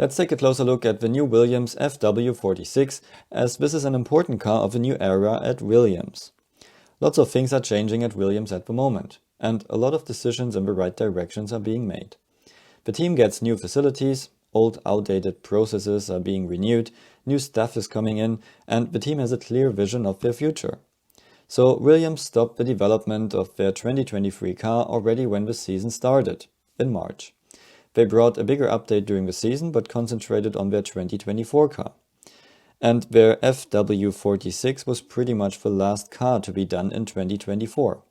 Let's take a closer look at the new Williams FW46, as this is an important car of the new era at Williams. Lots of things are changing at Williams at the moment, and a lot of decisions in the right directions are being made. The team gets new facilities, old outdated processes are being renewed, new staff is coming in, and the team has a clear vision of their future. So Williams stopped the development of their 2023 car already when the season started, in March. They brought a bigger update during the season but concentrated on their 2024 car. And their FW46 was pretty much the last car to be done in 2024.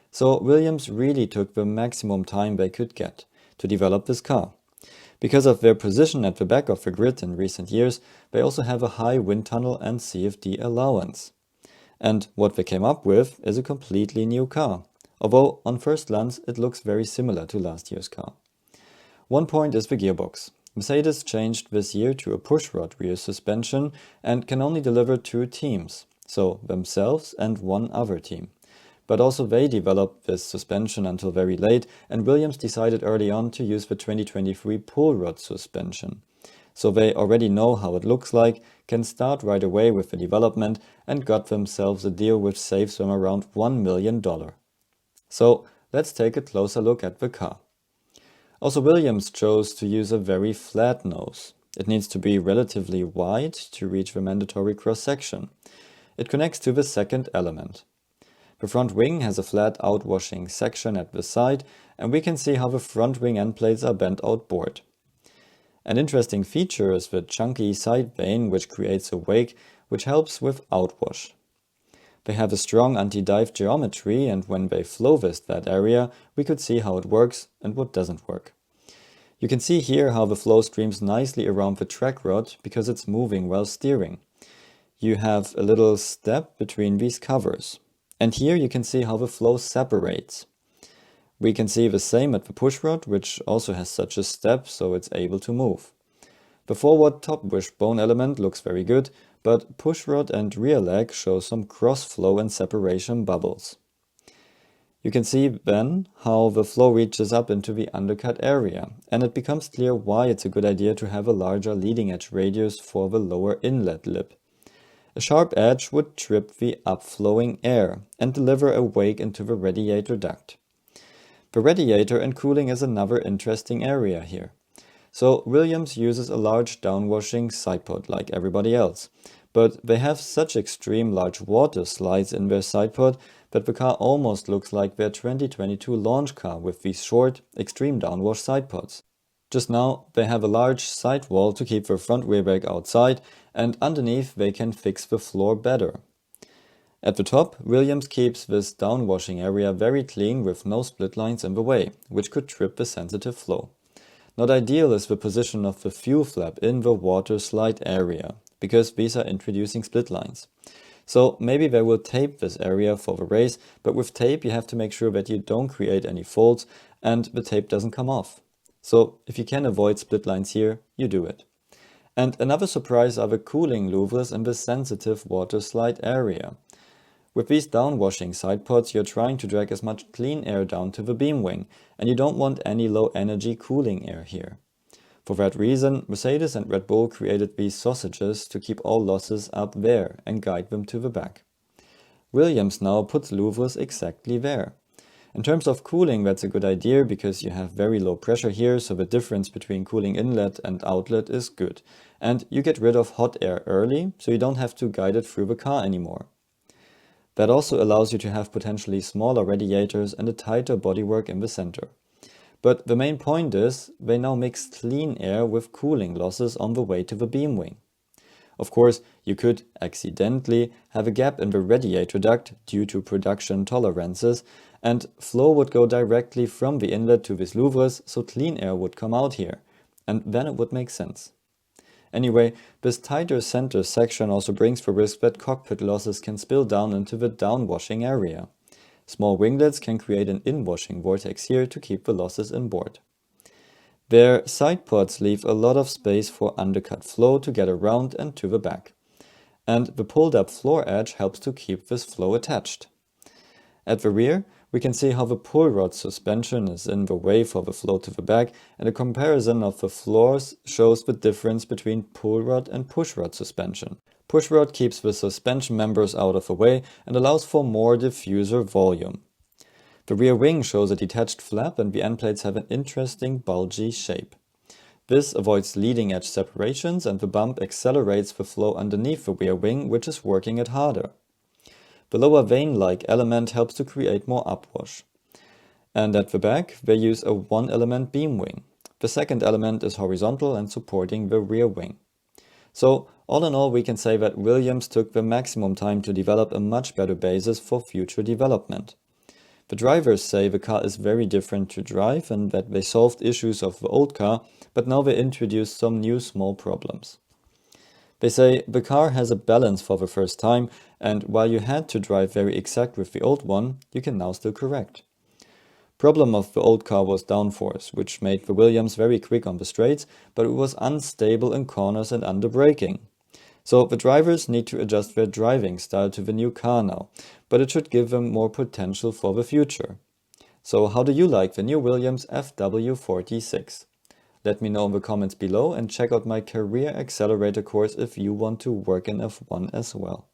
So Williams really took the maximum time they could get to develop this car. Because of their position at the back of the grid in recent years, they also have a high wind tunnel and CFD allowance. And what they came up with is a completely new car, although on first glance it looks very similar to last year's car. One point is the gearbox. Mercedes changed this year to a pushrod rear suspension and can only deliver two teams, so themselves and one other team. But also they developed this suspension until very late, and Williams decided early on to use the 2023 pull rod suspension. So they already know how it looks like, can start right away with the development, and got themselves a deal which saves them around $1 million. So let's take a closer look at the car. Also, Williams chose to use a very flat nose. It needs to be relatively wide to reach the mandatory cross-section. It connects to the second element. The front wing has a flat outwashing section at the side, and we can see how the front wing end plates are bent outboard. An interesting feature is the chunky side vane, which creates a wake, which helps with outwash. They have a strong anti-dive geometry, and when they flow-vized that area, we could see how it works and what doesn't work. You can see here how the flow streams nicely around the track rod because it's moving while steering. You have a little step between these covers. And here you can see how the flow separates. We can see the same at the pushrod, which also has such a step so it's able to move. The forward top wishbone element looks very good, but pushrod and rear leg show some cross-flow and separation bubbles. You can see then how the flow reaches up into the undercut area, and it becomes clear why it's a good idea to have a larger leading edge radius for the lower inlet lip. A sharp edge would trip the upflowing air and deliver a wake into the radiator duct. The radiator and cooling is another interesting area here. So Williams uses a large downwashing sidepod like everybody else, but they have such extreme large water slides in their sidepod that the car almost looks like their 2022 launch car with these short, extreme downwash sidepods. Just now they have a large sidewall to keep their front rear brake outside, and underneath they can fix the floor better. At the top, Williams keeps this downwashing area very clean with no split lines in the way, which could trip the sensitive flow. Not ideal is the position of the fuel flap in the water slide area, because these are introducing split lines. So maybe they will tape this area for the race, but with tape you have to make sure that you don't create any folds and the tape doesn't come off. So if you can avoid split lines here, you do it. And another surprise are the cooling louvres in the sensitive water slide area. With these downwashing sidepods, you're trying to drag as much clean air down to the beam wing, and you don't want any low energy cooling air here. For that reason, Mercedes and Red Bull created these sausages to keep all losses up there and guide them to the back. Williams now puts louvres exactly there. In terms of cooling, that's a good idea because you have very low pressure here, so the difference between cooling inlet and outlet is good. And you get rid of hot air early, so you don't have to guide it through the car anymore. That also allows you to have potentially smaller radiators and a tighter bodywork in the center. But the main point is, they now mix clean air with cooling losses on the way to the beam wing. Of course, you could accidentally have a gap in the radiator duct due to production tolerances, and flow would go directly from the inlet to these louvres, so clean air would come out here, and then it would make sense. Anyway, this tighter center section also brings the risk that cockpit losses can spill down into the downwashing area. Small winglets can create an inwashing vortex here to keep the losses inboard. Their sidepods leave a lot of space for undercut flow to get around and to the back. And the pulled up floor edge helps to keep this flow attached. At the rear, We can see how the pull rod suspension is in the way for the flow to the back, and a comparison of the floors shows the difference between pull rod and push rod suspension. Push rod keeps the suspension members out of the way and allows for more diffuser volume. The rear wing shows a detached flap, and the end plates have an interesting bulgy shape. This avoids leading edge separations, and the bump accelerates the flow underneath the rear wing, which is working it harder. The lower vane-like element helps to create more upwash. And at the back, they use a one-element beam wing. The second element is horizontal and supporting the rear wing. So, all in all, we can say that Williams took the maximum time to develop a much better basis for future development. The drivers say the car is very different to drive and that they solved issues of the old car, but now they introduced some new small problems. They say the car has a balance for the first time, and while you had to drive very exact with the old one, you can now still correct. Problem of the old car was downforce, which made the Williams very quick on the straights, but it was unstable in corners and under braking. So the drivers need to adjust their driving style to the new car now, but it should give them more potential for the future. So how do you like the new Williams FW46? Let me know in the comments below, and check out my Career Accelerator course if you want to work in F1 as well.